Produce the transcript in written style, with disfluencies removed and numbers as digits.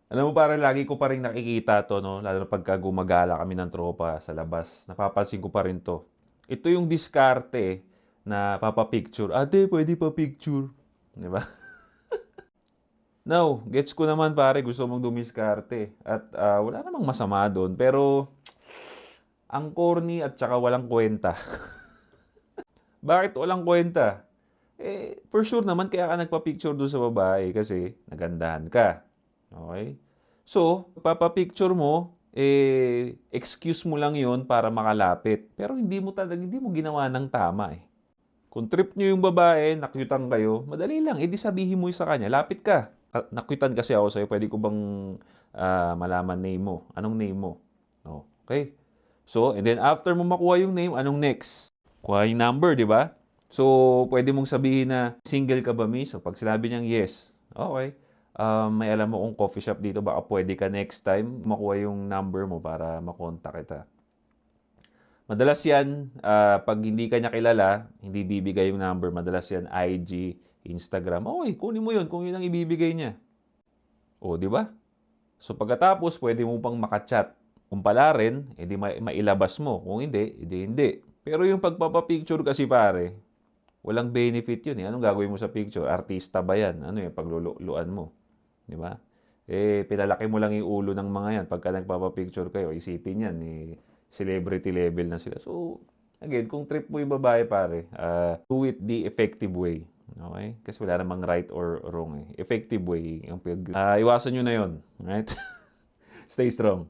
Alam mo parang lagi ko pa ring nakikita 'to 'no, lalo na pagka gumagala kami ng tropa sa labas, napapansin ko pa rin 'to. Ito yung diskarte na papa-picture, "Ate puwede pa-picture." 'Di ba? Now, gets ko naman pare gusto mong dumiskarte at, wala namang masama dun, pero ang corny at saka walang kuwenta. Bakit walang kuwenta? For sure naman kaya ka nagpa-picture dun sa babae kasi nagandahan ka, okey? So, papa-picture mo, excuse mo lang yon para makalapit, pero hindi mo ginawa ng tama, eh. Kung trip niyo yung babae, na-cute-an kayo, madali lang, eh, di sabihin mo sa kanya, "Lapit ka, na-cute-an kasi ako sa'yo, puwede ko bang, malaman name mo? Anong name mo?" Oh, okey. So, and then after mo makuha yung name, anong next? Kuha yung number, 'di ba? So, puwede mong sabihin na, "Single ka ba miss?" So, 'pag sinabi niyang yes, okey. May alam akong coffee shop dito, baka puwede ka next time makuha yung number mo para ma-contact kita. Madalas 'yan, 'pag hindi ka niya kilala, hindi bibigay yung number, madalas 'yan IG, Instagram, okey kunin mo 'yun kung 'yun ang ibibigay niya. Oh, 'di ba? So, pagkatapos puwede mo pang maka-chat. Kung palarin, eh, di mailabas mo, kung hindi, eh, di hindi. Pero yung pagpapa-picture kasi pare, walang benefit 'yun, eh. Anong gagawin mo sa picture, artista ba 'yan? Ano 'yan, paglulukuan mo, 'di ba? Eh, pinalaki mo lang yung ulo ng mga 'yan pagka nagpapa-picture kayo, isipin niyan, eh, celebrity level na sila. So, again, kung trip mo yung babae pare, do it the effective way, okey? Kasi wala namang right or wrong, eh. Effective way ang iwasan niyo na 'yon, alright? Stay strong.